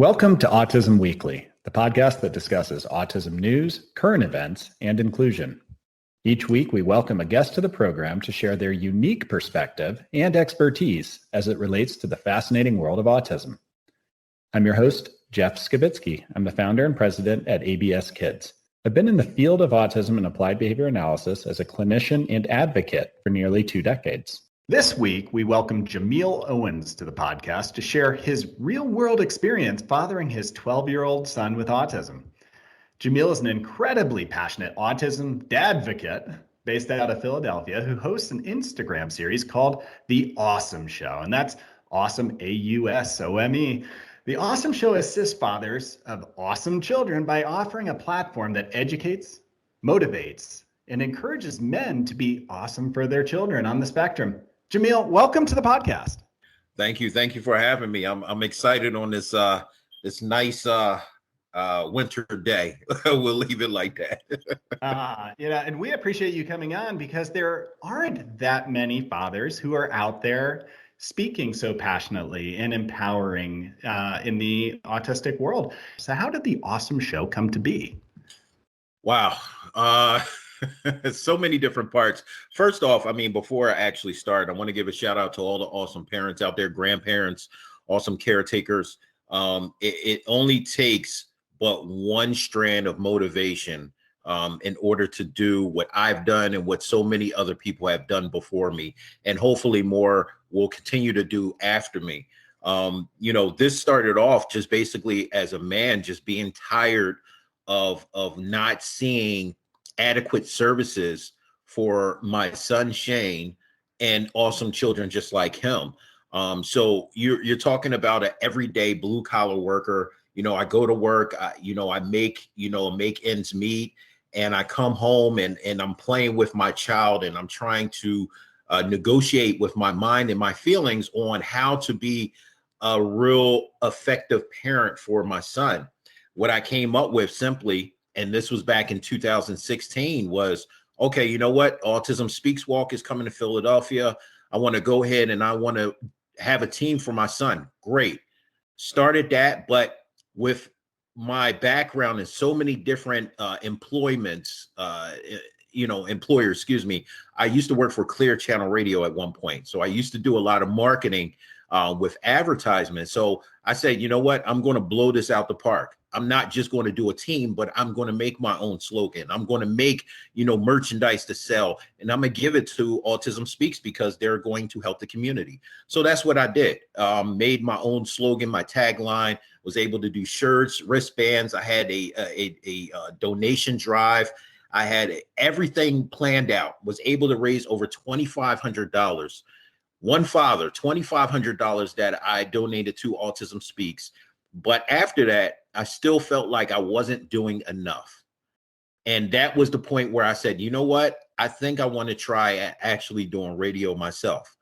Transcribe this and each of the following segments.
Welcome to Autism Weekly, the podcast that discusses autism news, current events, and inclusion. Each week, we welcome a guest to the program to share their unique perspective and expertise as it relates to the fascinating world of autism. I'm your host, Jeff Skibitsky. I'm the founder and president at ABS Kids. I've been in the field of autism and applied behavior analysis as a clinician and advocate for nearly 2 decades. This week, we welcome Jamiel Owens to the podcast to share his real-world experience fathering his 12-year-old son with autism. Jamiel is an incredibly passionate autism dadvocate based out of Philadelphia who hosts an Instagram series called The Ausome Show, and that's Ausome, A-U-S-O-M-E. The Ausome Show assists fathers of awesome children by offering a platform that educates, motivates, and encourages men to be awesome for their children on the spectrum. Jamiel, welcome to the podcast. Thank you. Thank you for having me. I'm excited on this nice winter day. We'll leave it like that. And we appreciate you coming on because there aren't that many fathers who are out there speaking so passionately and empowering in the autistic world. So how did the Ausome Show come to be? Wow. So many different parts. First off, before I actually start, I want to give a shout out to all the awesome parents out there, grandparents, awesome caretakers. It only takes but one strand of motivation in order to do what I've done and what so many other people have done before me. And hopefully more will continue to do after me. This started off just basically as a man, just being tired of not seeing adequate services for my son Shane and awesome children just like him. So you're talking about an everyday blue collar worker. I go to work, I make ends meet, and I come home and I'm playing with my child and I'm trying to negotiate with my mind and my feelings on how to be a real effective parent for my son. What I came up with simply, and this was back in 2016, was, okay, you know what? Autism Speaks Walk is coming to Philadelphia. I want to go ahead and I want to have a team for my son. Great. Started that, but with my background in so many different employers, I used to work for Clear Channel Radio at one point. So I used to do a lot of marketing with advertisements. So I said, you know what? I'm going to blow this out the park. I'm not just going to do a team, but I'm going to make my own slogan. I'm going to make, merchandise to sell, and I'm going to give it to Autism Speaks because they're going to help the community. So that's what I did. Made my own slogan, my tagline, was able to do shirts, wristbands. I had a donation drive. I had everything planned out, was able to raise over $2,500. One father, $2,500 that I donated to Autism Speaks. But after that, I still felt like I wasn't doing enough. And that was the point where I said, you know what? I think I want to try actually doing radio myself.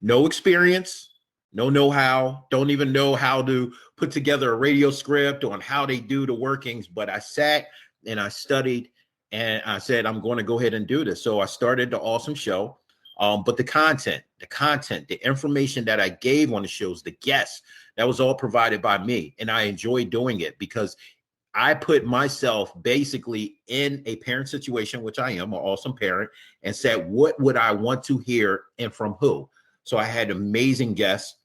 No experience, no know-how, don't even know how to put together a radio script on how they do the workings. But I sat and I studied and I said, I'm going to go ahead and do this. So I started the Ausome Show. But the content, the information that I gave on the shows, the guests, that was all provided by me. And I enjoy doing it because I put myself basically in a parent situation, which I am, an awesome parent, and said, what would I want to hear and from who? So I had amazing guests,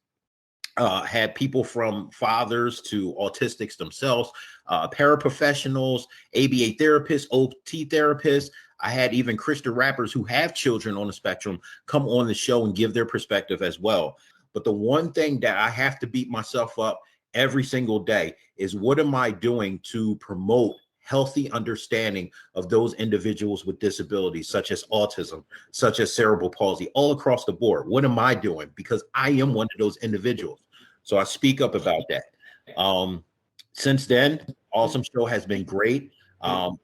had people from fathers to autistics themselves, paraprofessionals, ABA therapists, OT therapists. I had even Christian rappers who have children on the spectrum come on the show and give their perspective as well. But the one thing that I have to beat myself up every single day is, what am I doing to promote healthy understanding of those individuals with disabilities, such as autism, such as cerebral palsy, all across the board? What am I doing? Because I am one of those individuals. So I speak up about that. Since then, Ausome Show has been great.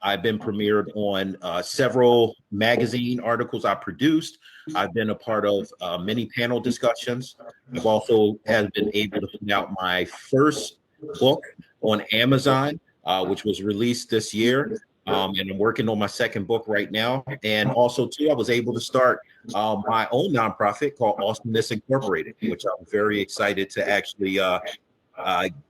I've been premiered on several magazine articles I produced. I've been a part of many panel discussions. I've also been able to put out my first book on Amazon, which was released this year. And I'm working on my second book right now. And also, too, I was able to start my own nonprofit called Awesomeness Incorporated, which I'm very excited to actually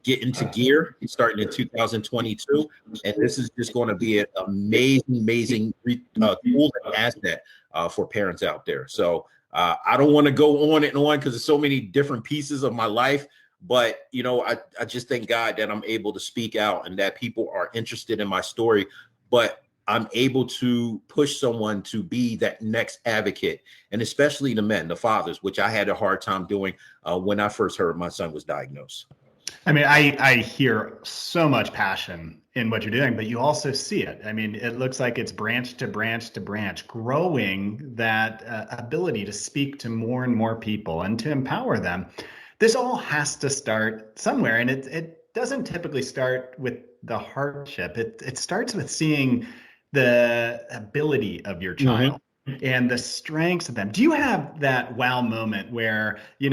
get into gear starting in 2022. And this is just going to be an amazing tool and asset for parents out there. So I don't want to go on and on because there's so many different pieces of my life. But, I just thank God that I'm able to speak out and that people are interested in my story. But I'm able to push someone to be that next advocate, and especially the men, the fathers, which I had a hard time doing when I first heard my son was diagnosed. I mean, I hear so much passion in what you're doing, but you also see it. I mean, it looks like it's branch to branch to branch, growing that ability to speak to more and more people and to empower them. This all has to start somewhere, and it doesn't typically start with the hardship. It starts with seeing the ability of your child. And the strengths of them. Do you have that wow moment where, you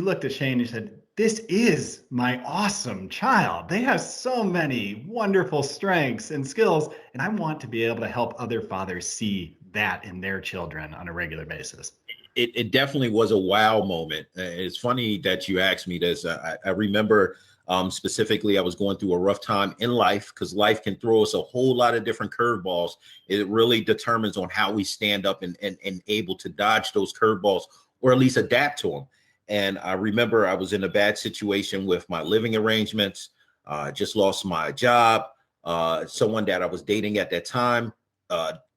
looked at Shane and you said, this is my awesome child. They have so many wonderful strengths and skills, and I want to be able to help other fathers see that in their children on a regular basis. It definitely was a wow moment. It's funny that you asked me this. I remember specifically, I was going through a rough time in life because life can throw us a whole lot of different curveballs. It really determines on how we stand up and able to dodge those curveballs or at least adapt to them. And I remember I was in a bad situation with my living arrangements. Just lost my job. Someone that I was dating at that time,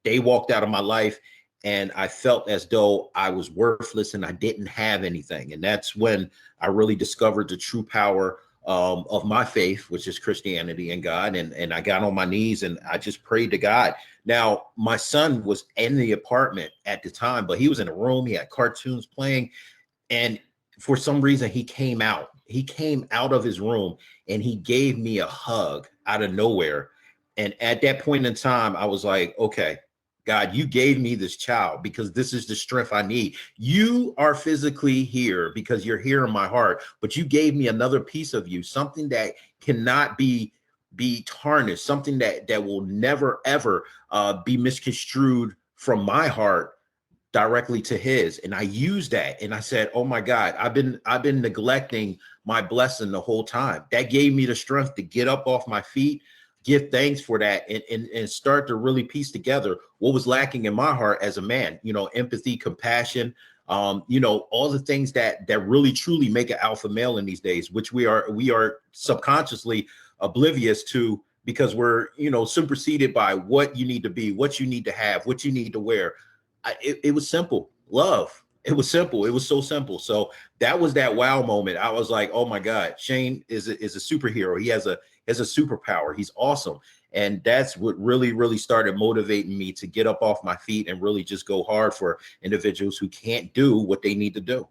they walked out of my life. And I felt as though I was worthless and I didn't have anything. And that's when I really discovered the true power of my faith, which is Christianity and God. And I got on my knees and I just prayed to God. Now, my son was in the apartment at the time, but he was in a room. He had cartoons playing. And for some reason, he came out. He came out of his room and he gave me a hug out of nowhere. And at that point in time, I was like, okay, God, you gave me this child because this is the strength I need. You are physically here because you're here in my heart, but you gave me another piece of you, something that cannot be tarnished, something that will never, ever be misconstrued from my heart directly to his. And I used that. And I said, oh my God, I've been neglecting my blessing the whole time. That gave me the strength to get up off my feet, give thanks for that, and start to really piece together what was lacking in my heart as a man, empathy, compassion, all the things that really truly make an alpha male in these days, which we are subconsciously oblivious to because we're, superseded by what you need to be, what you need to have, what you need to wear. It was simple. Love. It was simple. It was so simple. So that was that wow moment. I was like, oh my God, Shane is a superhero. He has a superpower. He's awesome. And that's what really, really started motivating me to get up off my feet and really just go hard for individuals who can't do what they need to do.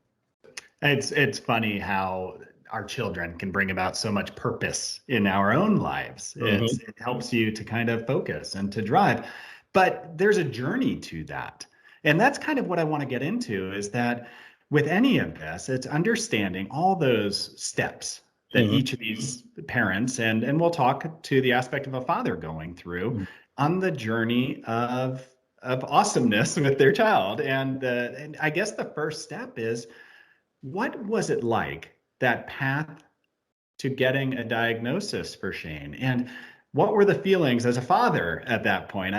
It's funny how our children can bring about so much purpose in our own lives. It helps you to kind of focus and to drive. But there's a journey to that. And that's kind of what I want to get into, is that with any of this, it's understanding all those steps that each of these parents, and we'll talk to the aspect of a father going through on the journey of awesomeness with their child. And I guess the first step is, what was it like, that path to getting a diagnosis for Shane? And what were the feelings as a father at that point?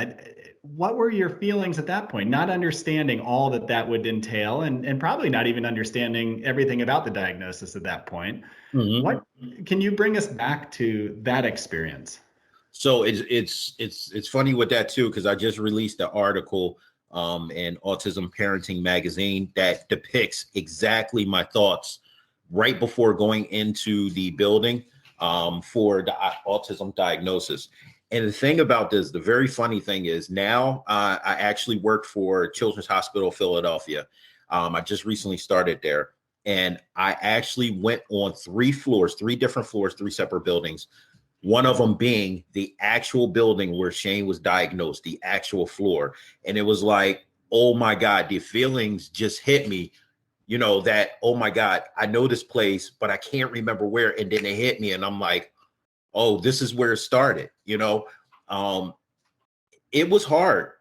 What were your feelings at that point, not understanding all that would entail, and probably not even understanding everything about the diagnosis at that point? What can you bring us back to that experience? So it's funny with that too, because I just released an article in Autism Parenting magazine that depicts exactly my thoughts right before going into the building for the autism diagnosis. And the thing about this, the very funny thing is now I actually work for Children's Hospital Philadelphia. I just recently started there, and I actually went on 3 different floors, 3 separate buildings. One of them being the actual building where Shane was diagnosed, the actual floor. And it was like, oh my God, the feelings just hit me, that, oh my God, I know this place, but I can't remember where. And then it hit me and I'm like, oh, this is where it started. It was hard.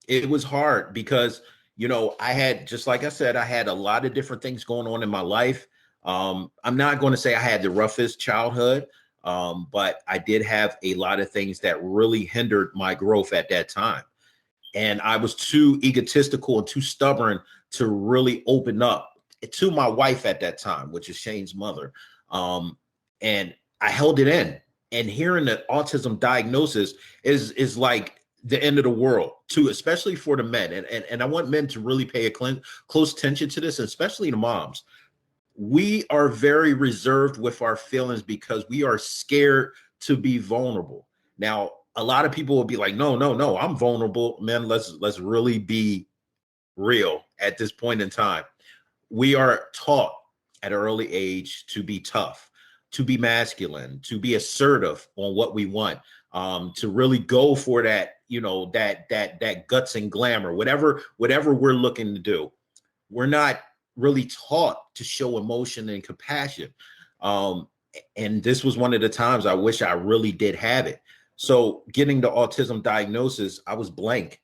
It was hard because, I had, just like I said, I had a lot of different things going on in my life. I'm not going to say I had the roughest childhood, but I did have a lot of things that really hindered my growth at that time. And I was too egotistical and too stubborn to really open up to my wife at that time, which is Shane's mother. And I held it in. And hearing the autism diagnosis is like the end of the world, too, especially for the men. And I want men to really pay close attention to this, especially the moms. We are very reserved with our feelings because we are scared to be vulnerable. Now, a lot of people will be like, no, I'm vulnerable. Man, let's really be real at this point in time. We are taught at an early age to be tough, to be masculine, to be assertive on what we want, to really go for that, that guts and glamour, whatever we're looking to do. We're not really taught to show emotion and compassion. And this was one of the times I wish I really did have it. So getting the autism diagnosis, I was blank.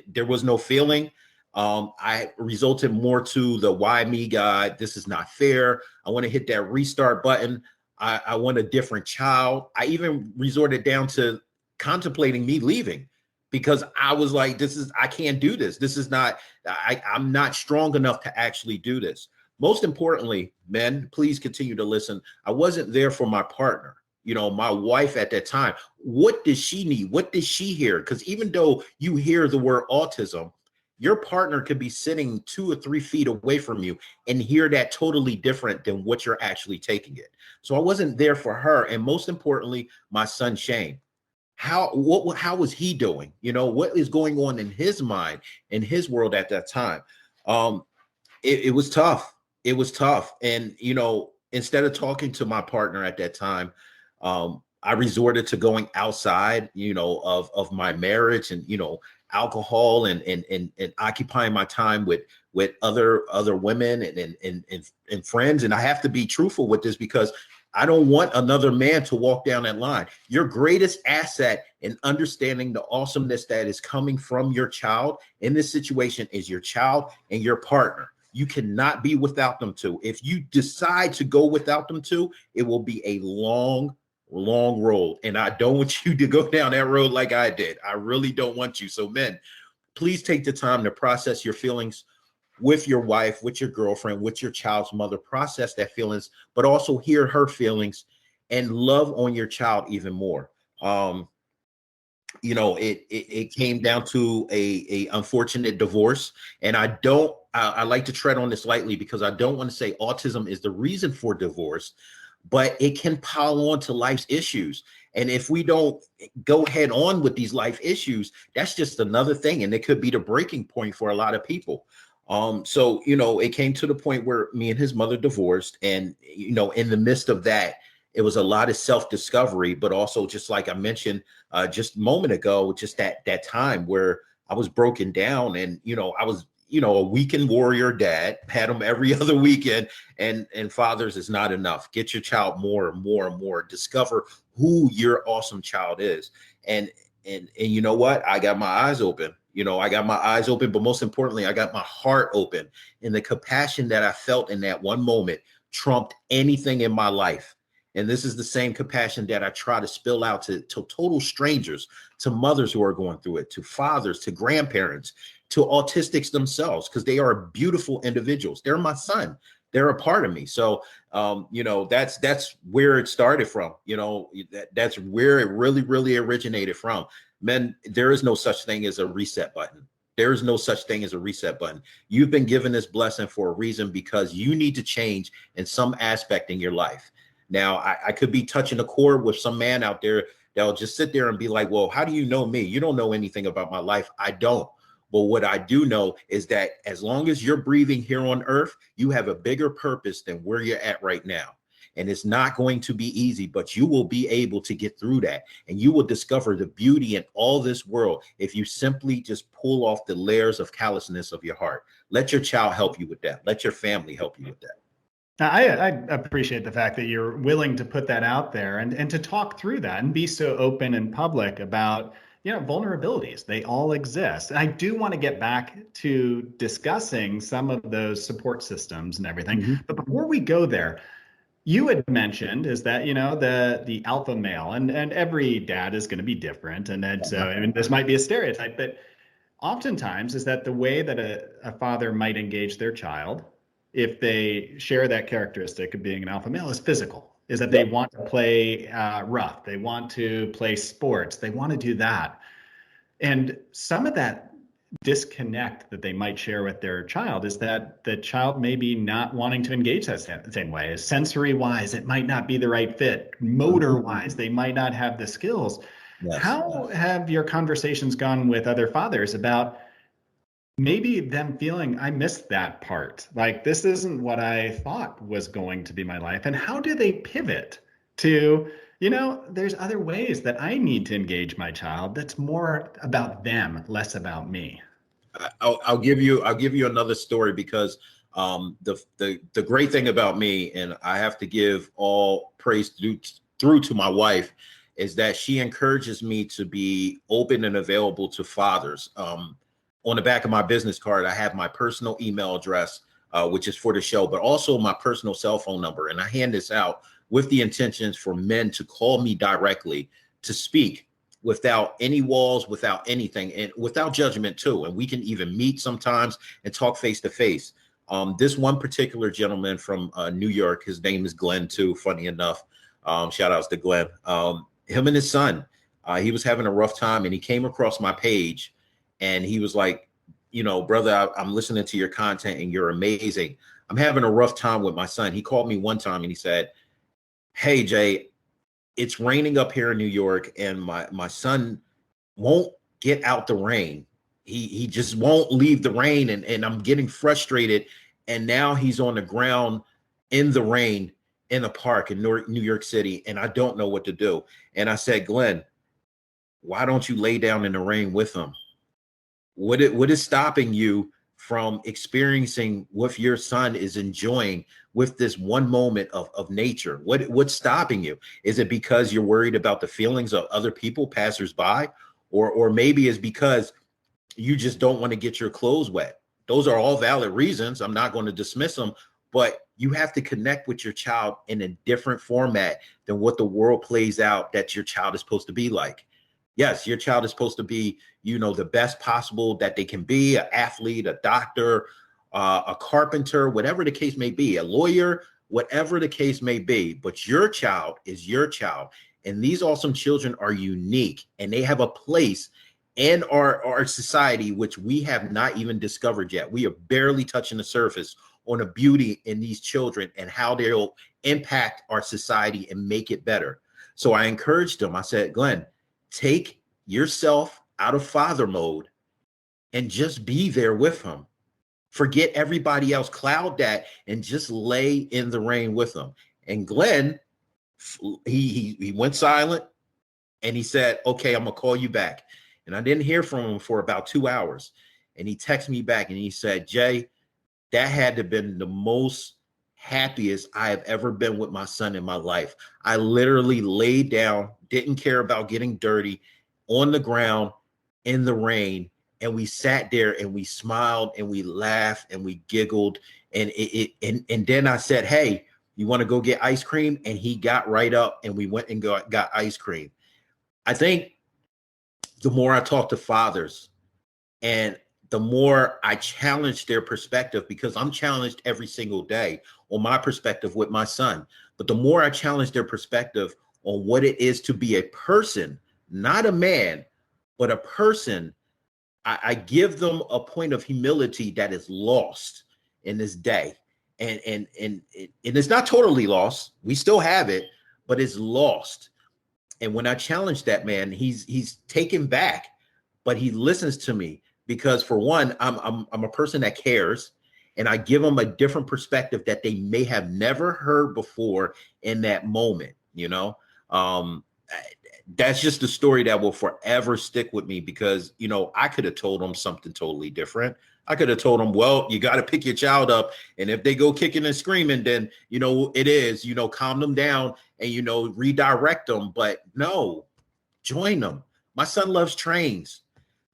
There was no feeling. I resulted more to the why me, God, this is not fair. I want to hit that restart button. I want a different child. I even resorted down to contemplating me leaving because I was like, I can't do this. This is not, I'm not strong enough to actually do this. Most importantly, men, please continue to listen. I wasn't there for my partner. My wife at that time. What does she need? What does she hear? Because even though you hear the word autism, your partner could be sitting 2 or 3 feet away from you and hear that totally different than what you're actually taking it. So I wasn't there for her. And most importantly, my son, Shane. How was he doing? What is going on in his mind, in his world at that time? It was tough. It was tough. And, instead of talking to my partner at that time, I resorted to going outside, of my marriage and, alcohol and occupying my time with other women and friends. And I have to be truthful with this because I don't want another man to walk down that line. Your greatest asset in understanding the awesomeness that is coming from your child in this situation is your child and your partner. You cannot be without them two. If you decide to go without them two, it will be a long road. And I don't want you to go down that road like I did. I really don't want you. So men, please take the time to process your feelings with your wife, with your girlfriend, with your child's mother, process that feelings, but also hear her feelings and love on your child even more. It came down to a unfortunate divorce. And I like to tread on this lightly because I don't want to say autism is the reason for divorce, but it can pile on to life's issues. And if we don't go head on with these life issues, that's just another thing. And it could be the breaking point for a lot of people. So it came to the point where me and his mother divorced. And, in the midst of that, it was a lot of self-discovery, but also just like I mentioned just a moment ago, just that time where I was broken down and, I was, a weekend warrior dad, had him every other weekend, and fathers is not enough. Get your child more and more and more. Discover who your awesome child is. And you know what? I got my eyes open. But most importantly, I got my heart open. And the compassion that I felt in that one moment trumped anything in my life. And this is the same compassion that I try to spill out to total strangers, to mothers who are going through it, to fathers, to grandparents, to autistics themselves, because they are beautiful individuals. They're my son. They're a part of me. So, that's where it started from. That's where it really, really originated from. Men, there is no such thing as a reset button. There is no such thing as a reset button. You've been given this blessing for a reason because you need to change in some aspect in your life. Now, I could be touching a chord with some man out there that'll just sit there and be like, well, how do you know me? You don't know anything about my life. I don't. But what I do know is that as long as you're breathing here on earth, you have a bigger purpose than where you're at right now. And it's not going to be easy, but you will be able to get through that. And you will discover the beauty in all this world if you simply just pull off the layers of callousness of your heart. Let your child help you with that. Let your family help you with that. Now, I appreciate the fact that you're willing to put that out there and to talk through that and be so open and public about vulnerabilities, they all exist. And I do want to get back to discussing some of those support systems and everything. Mm-hmm. But before we go there, you had mentioned is that, the alpha male, and every dad is going to be different. And so, I mean, this might be a stereotype, but oftentimes is that the way that a father might engage their child, if they share that characteristic of being an alpha male, is physical, is that they want to play rough, they want to play sports, they want to do that. And some of that disconnect that they might share with their child is that the child may be not wanting to engage that same way. Sensory wise, it might not be the right fit. Motor wise, they might not have the skills. Yes. How have your conversations gone with other fathers about maybe them feeling, I missed that part? Like, this isn't what I thought was going to be my life. And how do they pivot to, there's other ways that I need to engage my child that's more about them, less about me? I'll give you another story, because the great thing about me, and I have to give all praise through to my wife, is that she encourages me to be open and available to fathers. On the back of my business card, I have my personal email address, which is for the show, but also my personal cell phone number. And I hand this out with the intentions for men to call me directly to speak without any walls, without anything, and without judgment too. And we can even meet sometimes and talk face to face. This one particular gentleman from New York, his name is Glenn too, funny enough. Shout outs to Glenn. Him and his son, he was having a rough time, and he came across my page, and he was like, brother, I'm listening to your content and you're amazing. I'm having a rough time with my son. He called me one time and he said, hey, Jay, it's raining up here in New York, and my son won't get out the rain. He just won't leave the rain, and I'm getting frustrated. And now he's on the ground in the rain in a park in New York City, and I don't know what to do. And I said, Glenn, why don't you lay down in the rain with him? What is stopping you from experiencing what your son is enjoying with this one moment of nature? What's stopping you? Is it because you're worried about the feelings of other people, passersby, or maybe it's because you just don't want to get your clothes wet? Those are all valid reasons. I'm not going to dismiss them, but you have to connect with your child in a different format than what the world plays out that your child is supposed to be like. Yes, your child is supposed to be, the best possible that they can be, an athlete, a doctor, a carpenter, whatever the case may be, a lawyer, whatever the case may be. But your child is your child. And these awesome children are unique, and they have a place in our society, which we have not even discovered yet. We are barely touching the surface on the beauty in these children and how they'll impact our society and make it better. So I encouraged them. I said, Glenn, take yourself out of father mode and just be there with him. Forget everybody else, cloud that, and just lay in the rain with them. And Glenn, he went silent, and he said, okay, I'm gonna call you back. And I didn't hear from him for about 2 hours. And he texted me back and he said, Jay, that had to have been the most happiest I have ever been with my son in my life. I literally laid down, didn't care about getting dirty, on the ground in the rain, and we sat there and we smiled and we laughed and we giggled, and and then I said, hey, you want to go get ice cream? And he got right up and we went and got ice cream. I think the more I talk to fathers and the more I challenge their perspective, because I'm challenged every single day on my perspective with my son, but the more I challenge their perspective on what it is to be a person, not a man, but a person, I give them a point of humility that is lost in this day. And it's not totally lost. We still have it, but it's lost. And when I challenge that man, he's taken back, but he listens to me, because for one, I'm a person that cares, and I give them a different perspective that they may have never heard before in that moment. That's just a story that will forever stick with me, because, I could have told them something totally different. I could have told them, well, you got to pick your child up, and if they go kicking and screaming, then, it is, calm them down and, redirect them. But no, join them, My son loves trains.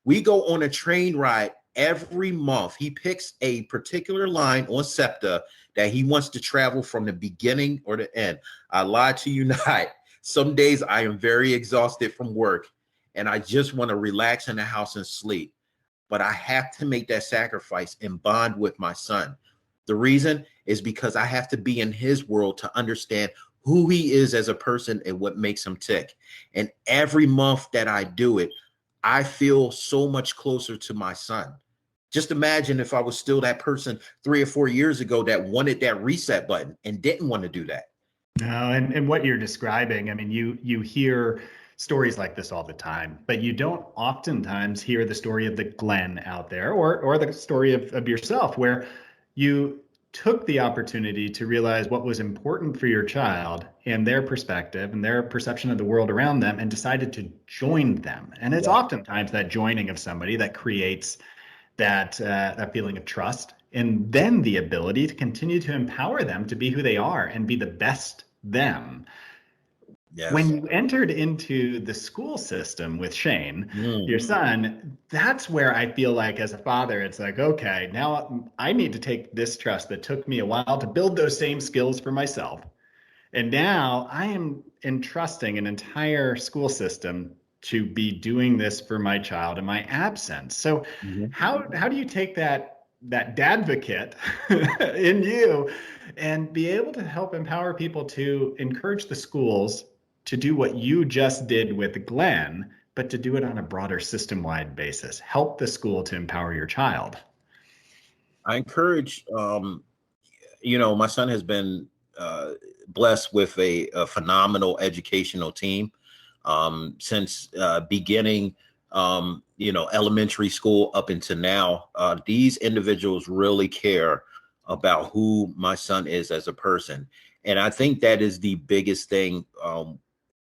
We go on a train ride every month. He picks a particular line on SEPTA that he wants to travel from the beginning or the end. I lied to you not. Some days I am very exhausted from work and I just want to relax in the house and sleep. But I have to make that sacrifice and bond with my son. The reason is because I have to be in his world to understand who he is as a person and what makes him tick. And every month that I do it, I feel so much closer to my son. Just imagine if I was still that person 3 or 4 years ago that wanted that reset button and didn't want to do that. No, and what you're describing, I mean, you hear stories like this all the time, but you don't oftentimes hear the story of the Glenn out there or the story of yourself where you took the opportunity to realize what was important for your child and their perspective and their perception of the world around them and decided to join them. And it's oftentimes that joining of somebody that creates that feeling of trust and then the ability to continue to empower them to be who they are and be the best them. Yes. When you entered into the school system with Shane, your son, that's where I feel like as a father, it's like, okay, now I need to take this trust that took me a while to build those same skills for myself. And now I am entrusting an entire school system to be doing this for my child in my absence. So how do you take that dadvocate in you and be able to help empower people to encourage the schools to do what you just did with Glenn, but to do it on a broader system-wide basis? Help the school to empower your child. I encourage, my son has been blessed with a phenomenal educational team since beginning, elementary school up until now. These individuals really care about who my son is as a person. And I think that is the biggest thing.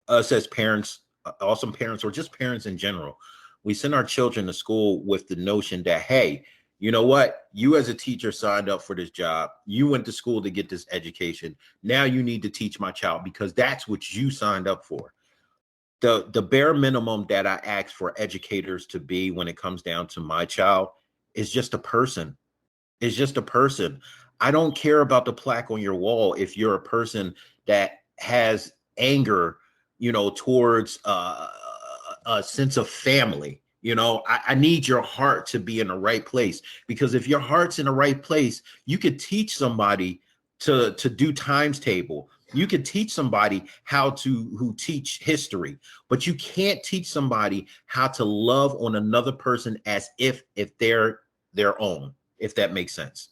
Us as parents, awesome parents, or just parents in general, we send our children to school with the notion that, hey, you know what? You as a teacher signed up for this job. You went to school to get this education. Now you need to teach my child because that's what you signed up for. The bare minimum that I ask for educators to be when it comes down to my child is just a person. It's just a person. I don't care about the plaque on your wall if you're a person that has anger, towards a sense of family. I need your heart to be in the right place, because if your heart's in the right place, you could teach somebody to do times table. You could teach somebody who teach history, but you can't teach somebody how to love on another person as if they're their own, if that makes sense.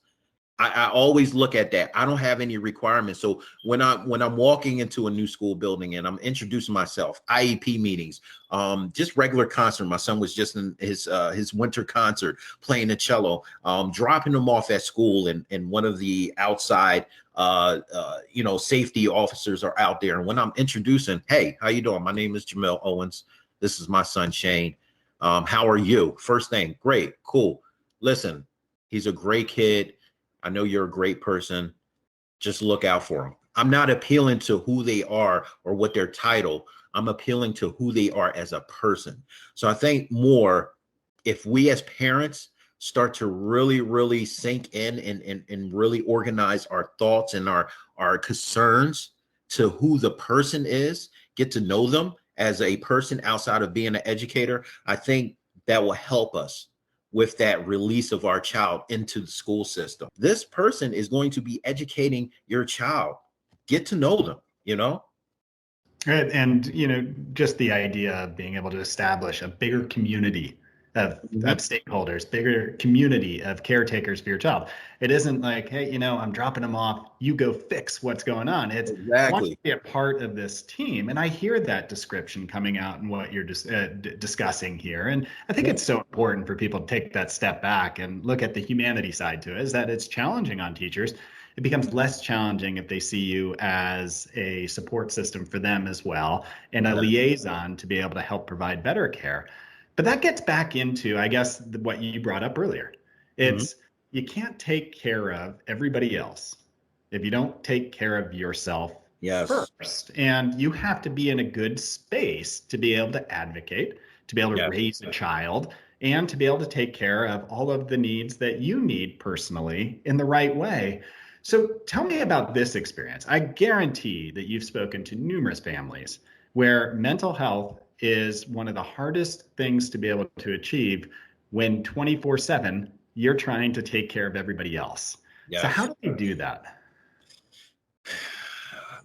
I always look at that. I don't have any requirements. So when I'm walking into a new school building and I'm introducing myself, IEP meetings, just regular concert. My son was just in his winter concert playing the cello, dropping him off at school, and one of the outside safety officers are out there. And when I'm introducing, hey, how you doing? My name is Jamiel Owens. This is my son, Shane. How are you? First thing, great, cool. Listen, he's a great kid. I know you're a great person. Just look out for them. I'm not appealing to who they are or what their title. I'm appealing to who they are as a person. So I think more if we as parents start to really, really sink in and really organize our thoughts and our concerns to who the person is, get to know them as a person outside of being an educator, I think that will help us with that release of our child into the school system. This person is going to be educating your child. Get to know them, Right. And, just the idea of being able to establish a bigger community of stakeholders, bigger community of caretakers for your child. It isn't like, hey, I'm dropping them off, you go fix what's going on. It's exactly. I want to be a part of this team. And I hear that description coming out in what you're just discussing here. And I think it's so important for people to take that step back and look at the humanity side to it, is that it's challenging on teachers. It becomes less challenging if they see you as a support system for them as well, and a liaison to be able to help provide better care. But that gets back into, I guess, what you brought up earlier. It's you can't take care of everybody else if you don't take care of yourself first. And you have to be in a good space to be able to advocate, to be able to Yes. raise a child and to be able to take care of all of the needs that you need personally in the right way. So tell me about this experience. I guarantee that you've spoken to numerous families where mental health is one of the hardest things to be able to achieve when 24/7 you're trying to take care of everybody else. So how Yes. do we do that?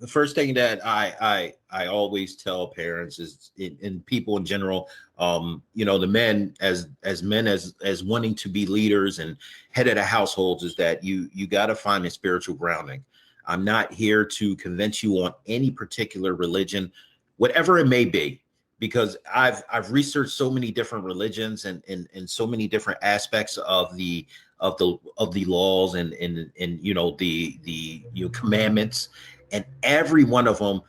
The first thing that I always tell parents is, in people in general, the men as wanting to be leaders and head of the households, is that you got to find a spiritual grounding. I'm not here to convince you on any particular religion, whatever it may be, because I've researched so many different religions and so many different aspects of the laws and the commandments, and every one of them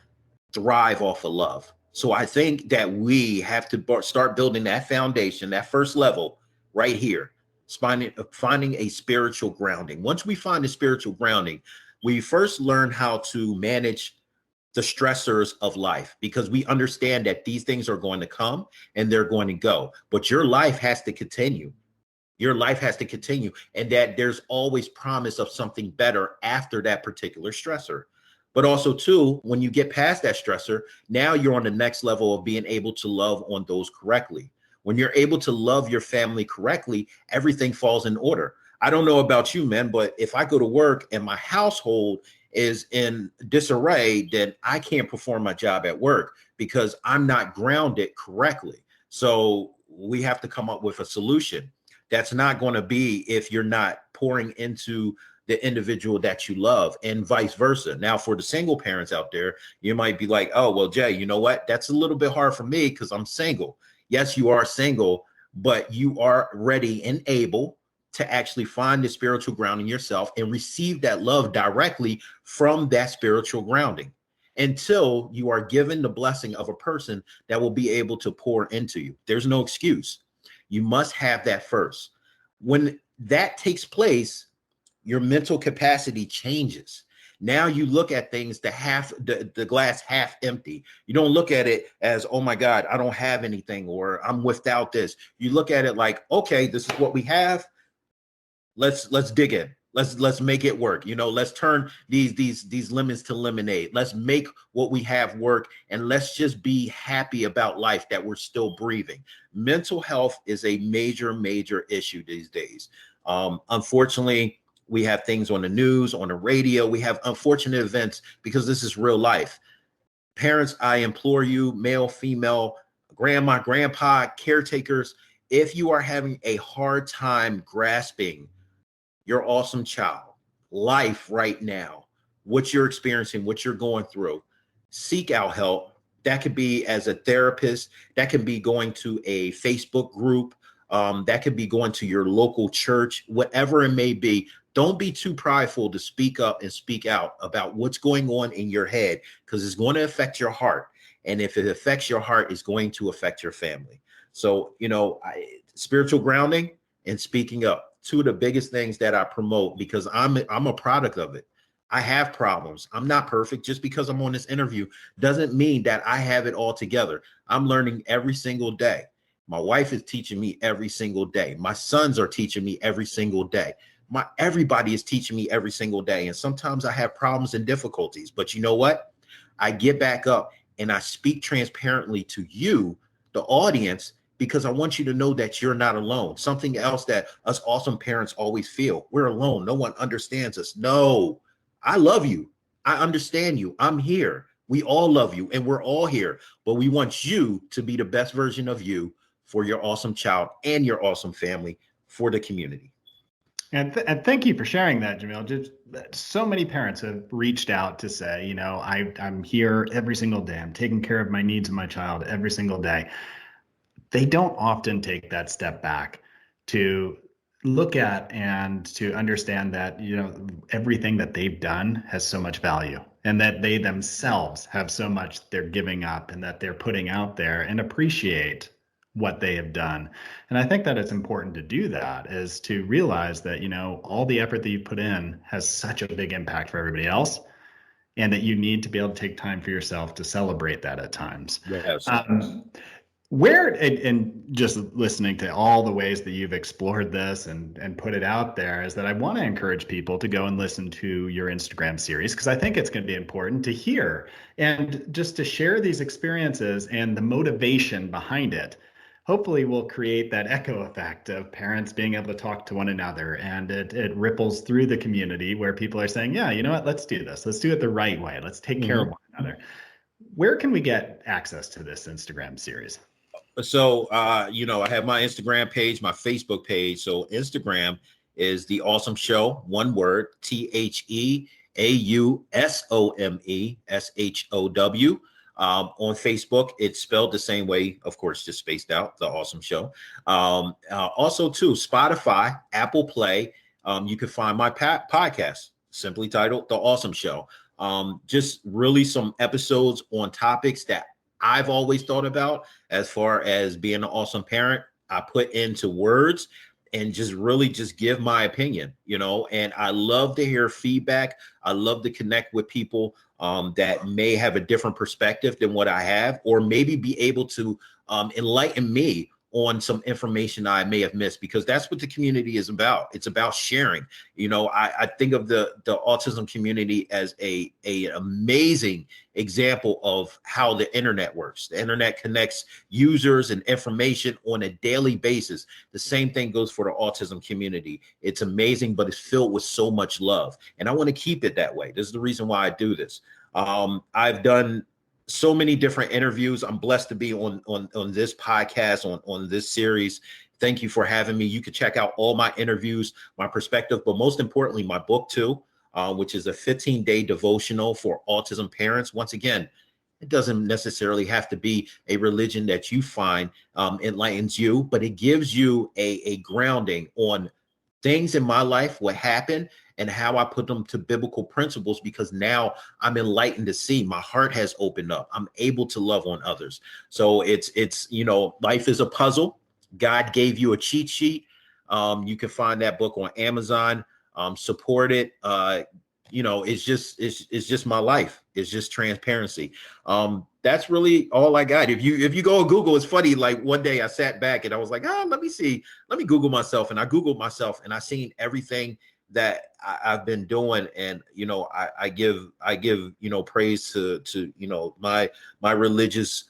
thrive off of love. So I think that we have to start building that foundation, that first level right here, finding a spiritual grounding. Once we find a spiritual grounding, we first learn how to manage the stressors of life, because we understand that these things are going to come and they're going to go, but your life has to continue. Your life has to continue, and that there's always promise of something better after that particular stressor. But also, too, when you get past that stressor, now you're on the next level of being able to love on those correctly. When you're able to love your family correctly, everything falls in order. I don't know about you, man, but if I go to work and my household is in disarray, then I can't perform my job at work because I'm not grounded correctly. So we have to come up with a solution. That's not going to be if you're not pouring into the individual that you love, and vice versa. Now, for the single parents out there, you might be like, oh, well, Jay, you know what? That's a little bit hard for me because I'm single. Yes, you are single, but you are ready and able to actually find the spiritual grounding yourself and receive that love directly from that spiritual grounding, until you are given the blessing of a person that will be able to pour into you. There's no excuse. You must have that first. When that takes place, your mental capacity changes. Now you look at things the glass half empty. You don't look at it as, oh my God, I don't have anything, or I'm without this. You look at it like, okay, this is what we have. Let's dig in. Let's make it work. Let's turn these lemons to lemonade. Let's make what we have work, and let's just be happy about life, that we're still breathing. Mental health is a major issue these days. Unfortunately, we have things on the news, on the radio. We have unfortunate events because this is real life. Parents, I implore you, male, female, grandma, grandpa, caretakers, if you are having a hard time grasping your awesome child life right now, what you're experiencing, what you're going through, seek out help. That could be as a therapist. That can be going to a Facebook group. That could be going to your local church, whatever it may be. Don't be too prideful to speak up and speak out about what's going on in your head, because it's going to affect your heart. And if it affects your heart, it's going to affect your family. So, spiritual grounding and speaking up, two of the biggest things that I promote, because I'm a product of it. I have problems. I'm not perfect. Just because I'm on this interview doesn't mean that I have it all together. I'm learning every single day. My wife is teaching me every single day. My sons are teaching me every single day. Everybody is teaching me every single day. And sometimes I have problems and difficulties, but you know what? I get back up and I speak transparently to you, the audience, because I want you to know that you're not alone. Something else that us awesome parents always feel: we're alone. No one understands us. No, I love you. I understand you. I'm here. We all love you, and we're all here, but we want you to be the best version of you for your awesome child and your awesome family, for the community. And thank you for sharing that, Jamiel. Just so many parents have reached out to say, I'm here every single day. I'm taking care of my needs of my child every single day. They don't often take that step back to look at and to understand that, everything that they've done has so much value, and that they themselves have so much they're giving up and that they're putting out there, and appreciate what they have done. And I think that it's important to do that, is to realize that, all the effort that you put in has such a big impact for everybody else, and that you need to be able to take time for yourself to celebrate that at times. Yes. And just listening to all the ways that you've explored this and put it out there, is that I want to encourage people to go and listen to your Instagram series, because I think it's going to be important to hear and just to share these experiences and the motivation behind it. Hopefully will create that echo effect of parents being able to talk to one another, and it ripples through the community where people are saying, yeah, you know what, let's do this. Let's do it the right way. Let's take care of one another. Where can we get access to this Instagram series? So, I have my Instagram page, my Facebook page. So Instagram is The Ausome Show, one word, TheAusomeshow. On Facebook, it's spelled the same way, of course, just spaced out, The Ausome Show. Also, too, Spotify, Apple Play, you can find my podcast, simply titled The Ausome Show. Just really some episodes on topics that I've always thought about as far as being an awesome parent. I put into words and just give my opinion, and I love to hear feedback. I love to connect with people that may have a different perspective than what I have, or maybe be able to enlighten me on some information I may have missed, because that's what the community is about. It's about sharing. I think of the autism community as a amazing example of how the internet works. The internet connects users and information on a daily basis. The same thing goes for the autism community. It's amazing, but it's filled with so much love. And I want to keep it that way. This is the reason why I do this. I've done so many different interviews. I'm blessed to be on this podcast, on this series. Thank you for having me. You can check out all my interviews, my perspective, but most importantly, my book too, which is a 15-day devotional for autism parents. Once again, it doesn't necessarily have to be a religion that you find enlightens you, but it gives you a grounding on things in my life, what happened, and how I put them to biblical principles, because now I'm enlightened to see. My heart has opened up. I'm able to love on others. So it's life is a puzzle. God gave you a cheat sheet. You can find that book on Amazon. Support it. It's just my life. It's just transparency. That's really all I got. If you go to Google, it's funny. Like one day I sat back and I was like, let me Google myself. And I Googled myself and I seen everything that I've been doing. And, I give praise to my religious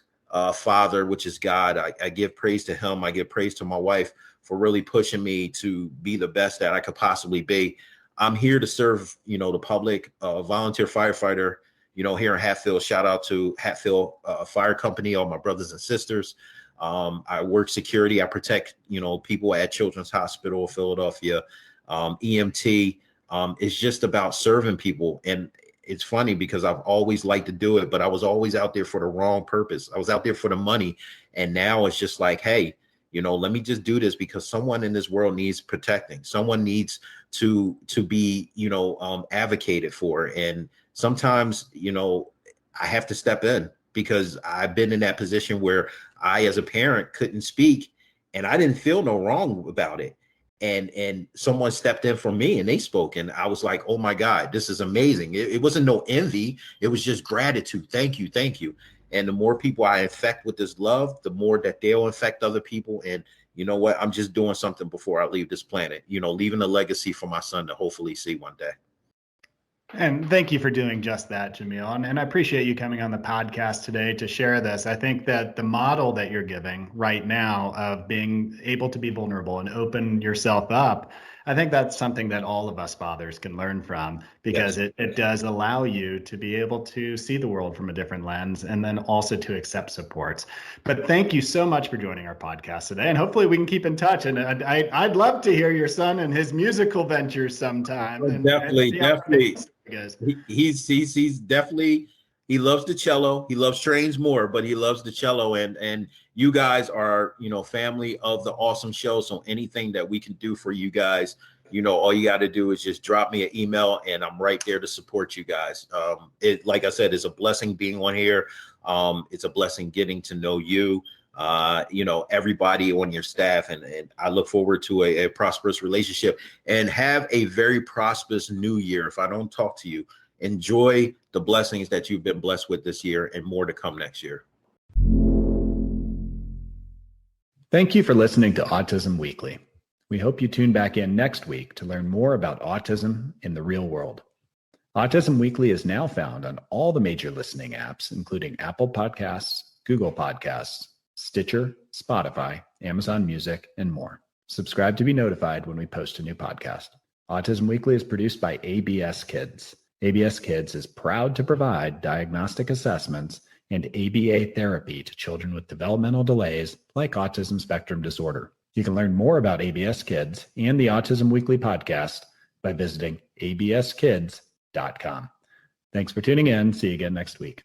father, which is God. I give praise to him. I give praise to my wife for really pushing me to be the best that I could possibly be. I'm here to serve, the public, volunteer firefighter, here in Hatfield. Shout out to Hatfield Fire Company, all my brothers and sisters. I work security. I protect, people at Children's Hospital of Philadelphia. EMT. It's just about serving people. And it's funny because I've always liked to do it, but I was always out there for the wrong purpose. I was out there for the money. And now it's just like, hey, let me just do this because someone in this world needs protecting. Someone needs to be, advocated for. And sometimes, I have to step in because I've been in that position where I, as a parent, couldn't speak and I didn't feel no wrong about it. And someone stepped in for me and they spoke. And I was like, oh my God, this is amazing. It wasn't no envy. It was just gratitude. Thank you. Thank you. And the more people I infect with this love, the more that they'll infect other people. And you know what? I'm just doing something before I leave this planet, leaving a legacy for my son to hopefully see one day. And thank you for doing just that, Jamiel. And I appreciate you coming on the podcast today to share this. I think that the model that you're giving right now of being able to be vulnerable and open yourself up, I think that's something that all of us fathers can learn from, because Yes. it does allow you to be able to see the world from a different lens and then also to accept supports. But thank you so much for joining our podcast today. And hopefully we can keep in touch. And I'd love to hear your son and his musical ventures sometime. Definitely. He's definitely, he loves the cello. He loves trains more, but he loves the cello. And you guys are, family of the Ausome Show. So anything that we can do for you guys, all you got to do is just drop me an email and I'm right there to support you guys. Like I said, it's a blessing being on here. It's a blessing getting to know you, everybody on your staff. And I look forward to a prosperous relationship and have a very prosperous new year. If I don't talk to you, enjoy the blessings that you've been blessed with this year and more to come next year. Thank you for listening to Autism Weekly. We hope you tune back in next week to learn more about autism in the real world. Autism Weekly is now found on all the major listening apps, including Apple Podcasts, Google Podcasts, Stitcher, Spotify, Amazon Music, and more. Subscribe to be notified when we post a new podcast. Autism Weekly is produced by ABS Kids. ABS Kids is proud to provide diagnostic assessments and ABA therapy to children with developmental delays like autism spectrum disorder. You can learn more about ABS Kids and the Autism Weekly podcast by visiting abskids.com. Thanks for tuning in. See you again next week.